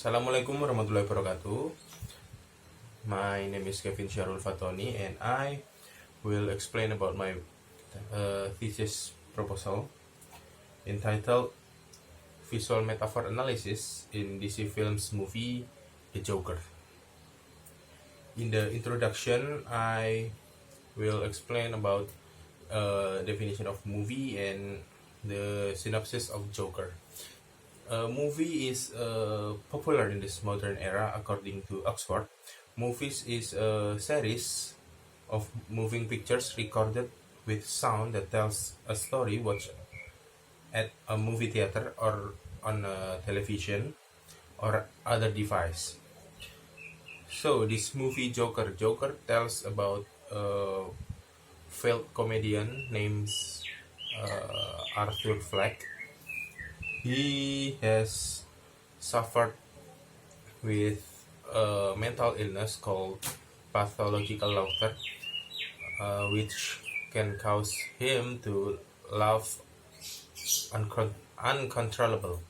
Assalamualaikum warahmatullahi wabarakatuh. My name is Syahrul Fatoni, and I will explain about my thesis proposal entitled Visual Metaphor Analysis in DC Films movie The Joker. In the introduction, I will explain about definition of movie and the synopsis of Joker. A movie is popular in this modern era. According to Oxford, movies is a series of moving pictures recorded with sound that tells a story watched at a movie theater or on a television or other device. So this movie Joker tells about a failed comedian named Arthur Fleck. He has suffered with a mental illness called pathological laughter, which can cause him to laugh uncontrollable.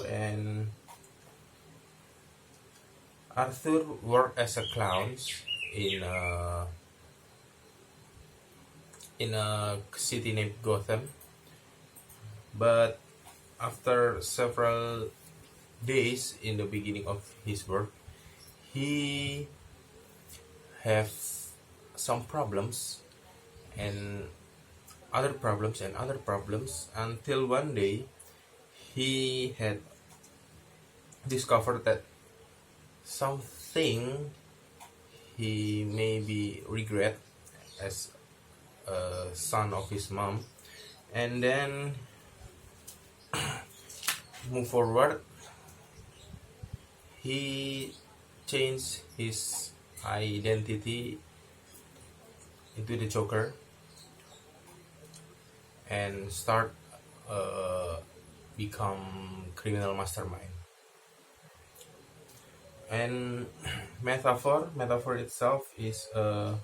And Arthur worked as a clown in a city named Gotham, but after several days in the beginning of his work, he have some problems and other problems until one day he had discovered that something he maybe regret as a son of his mom, and then move forward. He changed his identity into the Joker and start become criminal mastermind. And metaphor itself is a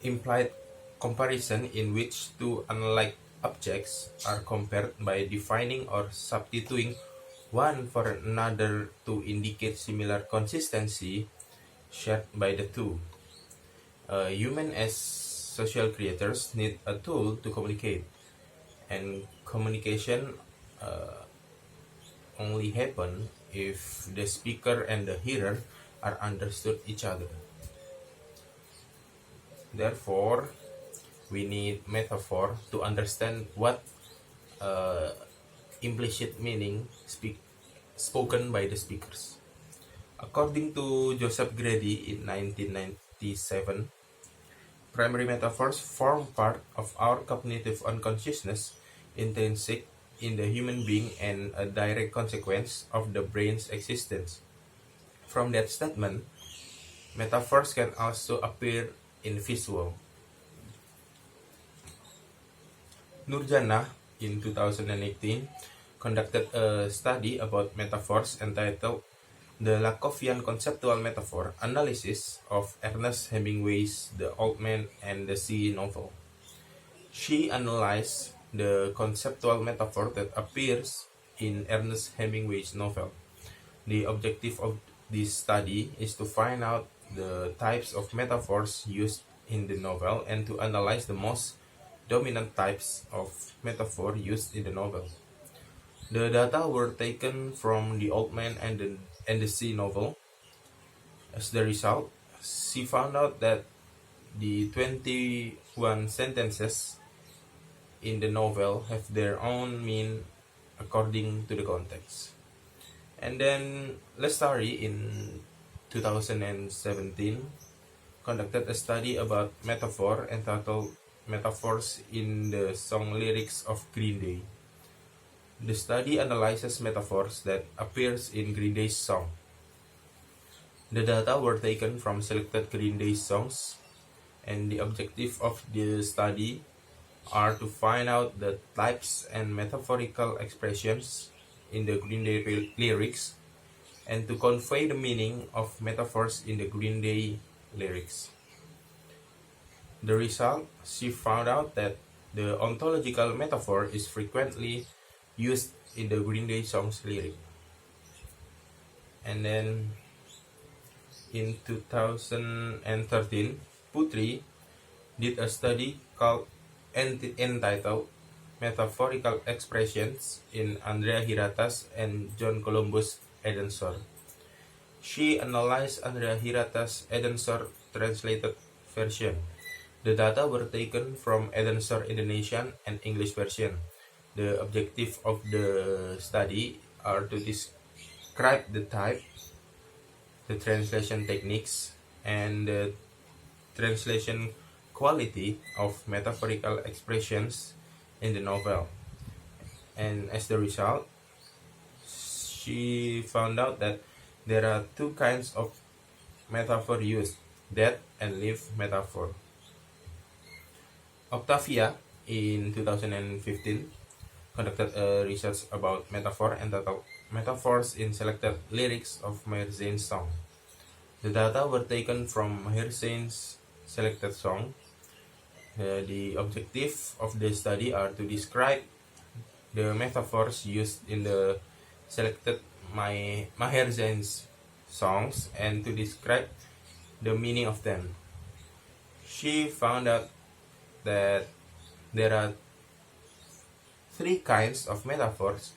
implied comparison in which two unlike objects are compared by defining or substituting one for another to indicate similar consistency shared by the two. Human as social creatures need a tool to communicate, and communication only happen if the speaker and the hearer are understood each other. Therefore, we need metaphor to understand what implicit meaning spoken by the speakers. According to Joseph Grady in 1997, primary metaphors form part of our cognitive unconsciousness, intrinsic in the human being and a direct consequence of the brain's existence. From that statement, metaphors can also appear in visual. Nurjannah in 2018 conducted a study about metaphors entitled The Lakovian Conceptual Metaphor Analysis of Ernest Hemingway's The Old Man and the Sea novel. She analyzed the conceptual metaphor that appears in Ernest Hemingway's novel. The objective of this study is to find out the types of metaphors used in the novel and to analyze the most dominant types of metaphor used in the novel. The data were taken from The Old Man and the Sea novel. As the result, she found out that the 21 sentences in the novel have their own meaning according to the context. And then Lestari in 2017 conducted a study about metaphor entitled Metaphors in the Song Lyrics of Green Day. The study analyzes metaphors that appears in Green Day's song. The data were taken from selected Green Day songs, and the objective of the study are to find out the types and metaphorical expressions in the Green Day lyrics and to convey the meaning of metaphors in the Green Day lyrics. The result, she found out that the ontological metaphor is frequently used in the Green Day song's lyric. And then in 2013, Putri did a study called entitled Metaphorical Expressions in Andrea Hirata's and John Columbus Edensor. She analyzed Andrea Hirata's Edensor translated version. The data were taken from Edensor Indonesian and English version. The objective of the study are to describe the type, the translation techniques, and the translation quality of metaphorical expressions in the novel. And as the result, she found out that there are two kinds of metaphor used, death and live metaphor. Octavia, in 2015, conducted a research about metaphor entitled Metaphors in Selected Lyrics of Maher Zain's Song. The data were taken from Maher Zain's selected song. The objective of the study are to describe the metaphors used in the selected Maher Zain's songs and to describe the meaning of them. She found out that there are three kinds of metaphors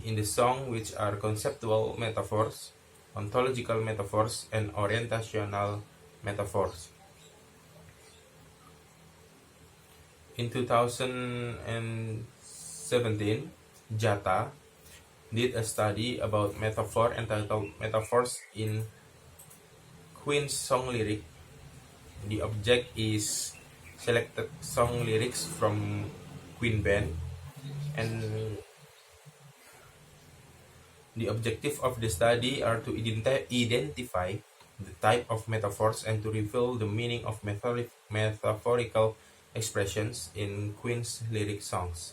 in the song, which are conceptual metaphors, ontological metaphors, and orientational metaphors. In 2017, Jata did a study about metaphor entitled Metaphors in Queen's Song Lyric. The object is selected song lyrics from Queen Band, and the objective of the study are to identify the type of metaphors and to reveal the meaning of metaphorical expressions in Queen's lyric songs.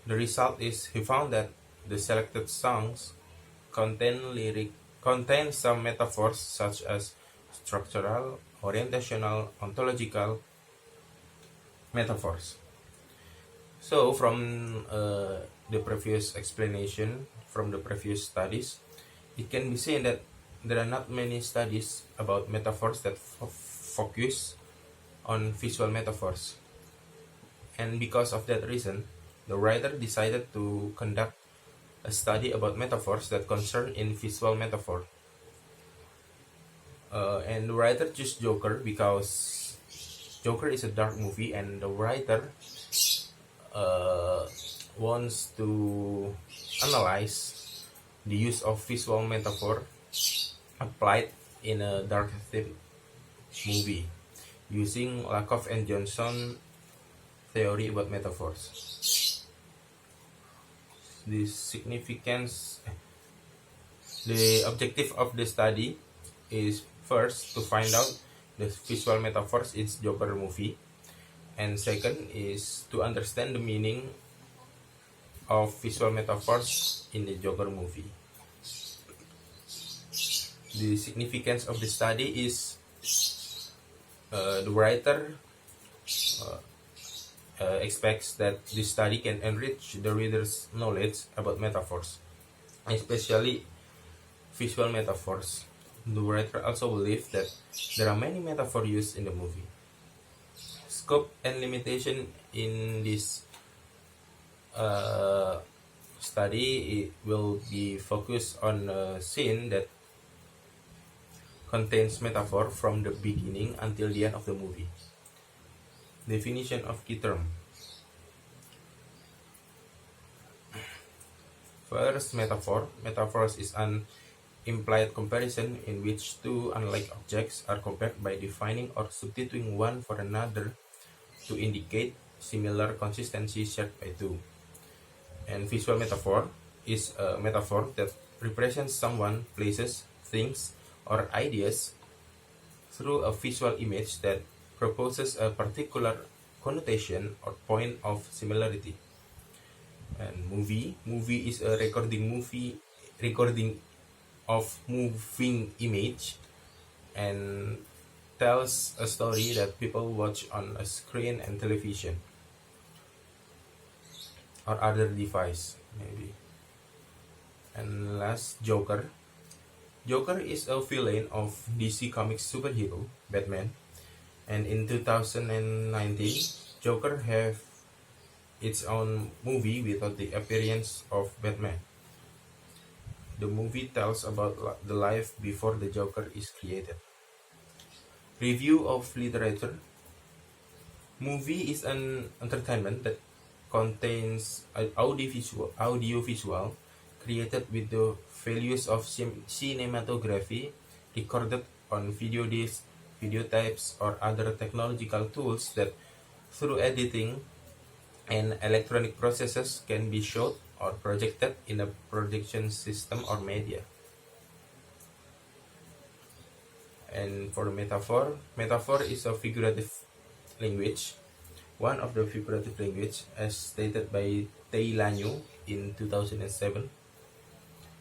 The result is he found that the selected songs contain some metaphors such as structural, orientational, ontological metaphors. So from the previous explanation, from the previous studies, it can be seen that there are not many studies about metaphors that focus on visual metaphors. And because of that reason, the writer decided to conduct a study about metaphors that concern in visual metaphor. And the writer chose Joker because Joker is a dark movie, and the writer wants to analyze the use of visual metaphor applied in a dark theme movie using Lakoff and Johnson theory about metaphors. The objective of the study is first to find out the visual metaphors in Joker movie, and second is to understand the meaning of visual metaphors in the Joker movie. The significance of the study is the writer expects that this study can enrich the reader's knowledge about metaphors, especially visual metaphors. The writer also believes that there are many metaphors used in the movie. Scope and limitation in this study will be focused on a scene that contains metaphor from the beginning until the end of the movie. Definition of key term. First, metaphor. Metaphors is an implied comparison in which two unlike objects are compared by defining or substituting one for another to indicate similar consistency shared by two. And visual metaphor is a metaphor that represents someone, places, things, or ideas through a visual image that proposes a particular connotation or point of similarity. And movie is a recording of moving image and tells a story that people watch on a screen and television. or other device, maybe. And last, Joker. Joker is a villain of DC Comics superhero, Batman. And in 2019, Joker have its own movie without the appearance of Batman. The movie tells about the life before the Joker is created. Review of literature. Movie is an entertainment that contains audiovisual created with the values of cinematography, recorded on video discs, videotapes, or other technological tools that, through editing and electronic processes, can be shot or projected in a projection system or media. And for metaphor, metaphor is a figurative language. One of the figurative language, as stated by Tei Lanyu in 2007,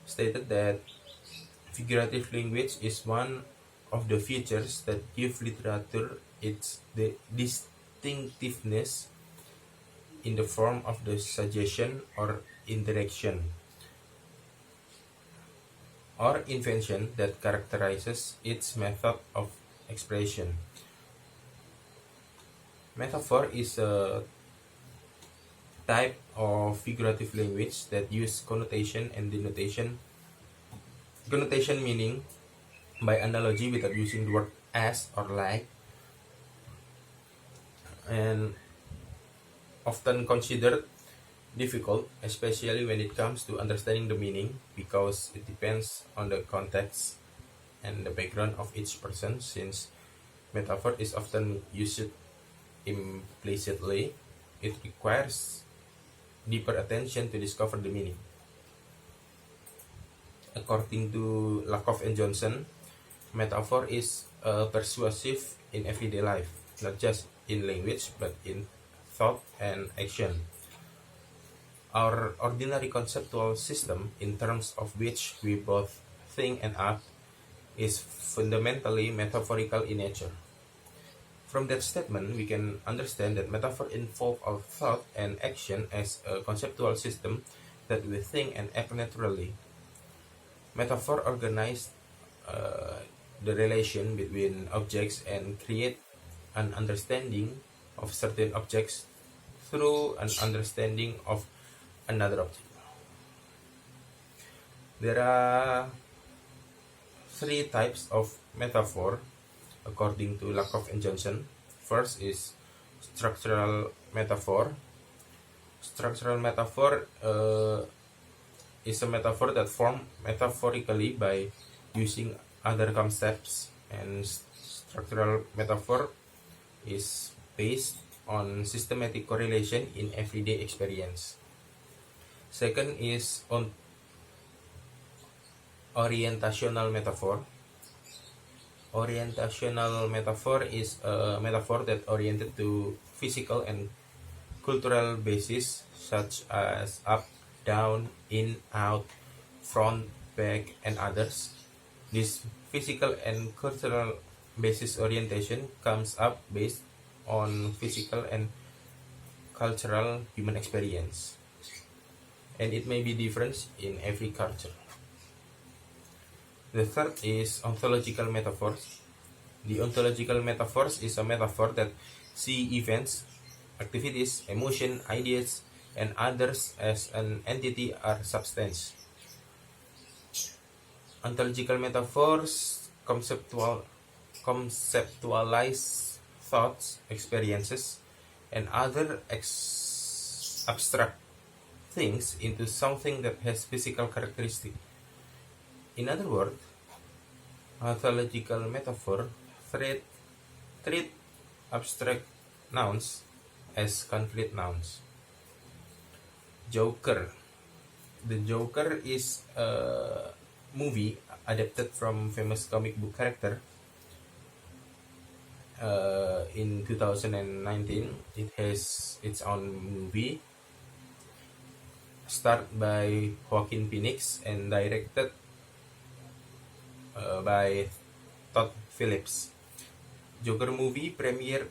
stated that figurative language is one of the features that give literature its distinctiveness in the form of the suggestion or interaction or invention that characterizes its method of expression. Metaphor is a type of figurative language that use connotation and denotation. Connotation meaning by analogy without using the word as or like, and often considered difficult, especially when it comes to understanding the meaning, because it depends on the context and the background of each person. Since metaphor is often used implicitly, it requires deeper attention to discover the meaning. According to Lakoff and Johnson, metaphor is persuasive in everyday life, not just in language but in thought and action. Our ordinary conceptual system, in terms of which we both think and act, is fundamentally metaphorical in nature. From that statement, we can understand that metaphor involves our thought and action as a conceptual system that we think and act naturally. Metaphor organize the relation between objects and create an understanding of certain objects through an understanding of another object. There are three types of metaphor according to Lakoff and Johnson. First is structural metaphor. Structural metaphor is a metaphor that formed metaphorically by using other concepts, and structural metaphor is based on systematic correlation in everyday experience. Second is on orientational metaphor. Orientational metaphor is a metaphor that oriented to physical and cultural basis, such as up, down, in, out, front, back, and others. This physical and cultural basis orientation comes up based on physical and cultural human experience, and it may be different in every culture. The third is ontological metaphors. The ontological metaphors is a metaphor that see events, activities, emotion, ideas, and others as an entity or substance. Ontological metaphors conceptualize thoughts, experiences, and other abstract things into something that has physical characteristic. In other words, ontological metaphor treat abstract nouns as concrete nouns. Joker. The Joker is a movie adapted from famous comic book character. In 2019, it has its own movie, starred by Joaquin Phoenix and directed by Todd Phillips. Joker movie premiered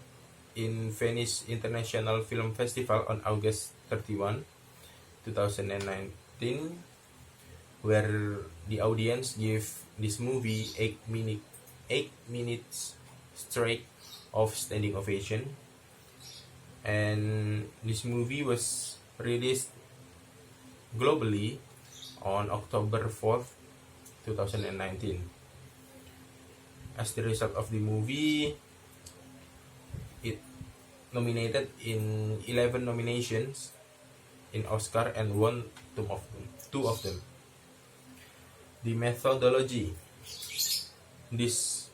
in Venice International Film Festival on August 31, 2019, where the audience give this movie 8 minutes straight of standing ovation, and this movie was released globally on October 4th, 2019. As the result of the movie, it nominated in 11 nominations in Oscar and won two of them. The methodology. This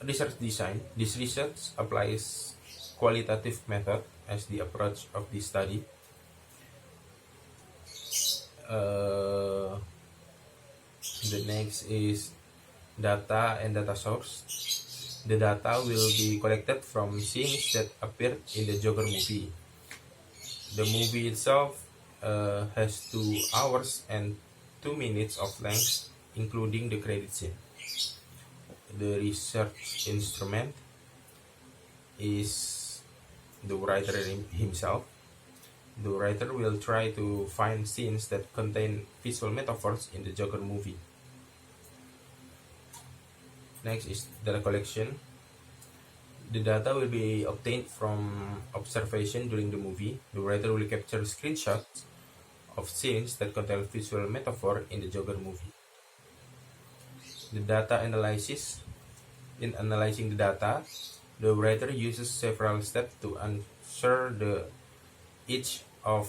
research applies qualitative method as the approach of the study. The next is data and data source. The data will be collected from scenes that appeared in the Joker movie. The movie itself has 2 hours and 2 minutes of length, including the credit scene. The research instrument is the writer himself. The writer will try to find scenes that contain visual metaphors in the Joker movie. Next is data collection. The data will be obtained from observation during the movie. The writer will capture screenshots of scenes that contain visual metaphor in the Joker movie. The data analysis. In analyzing the data, the writer uses several steps to answer each of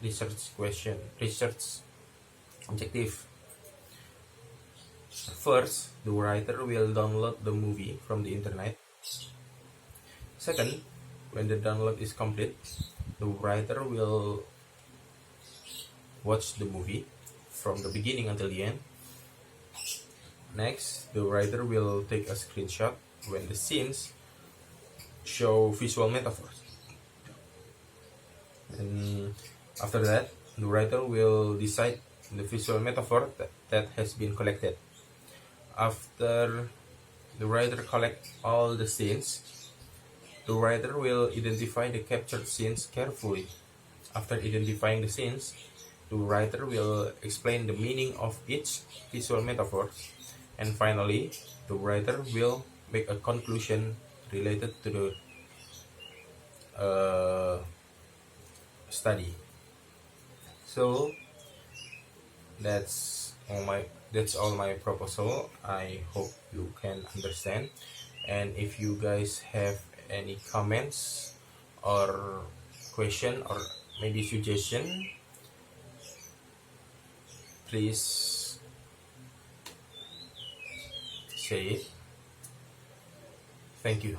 research objective. First, the writer will download the movie from the internet. Second, when the download is complete, the writer will watch the movie from the beginning until the end. Next, the writer will take a screenshot when the scenes show visual metaphors. And after that, the writer will decide the visual metaphor that has been collected. After the writer collects all the scenes, the writer will identify the captured scenes carefully. After identifying the scenes, the writer will explain the meaning of each visual metaphor. And finally, the writer will make a conclusion related to the study. So that's all my proposal. I hope you can understand. And if you guys have any comments or question or maybe suggestion, please say it. Thank you.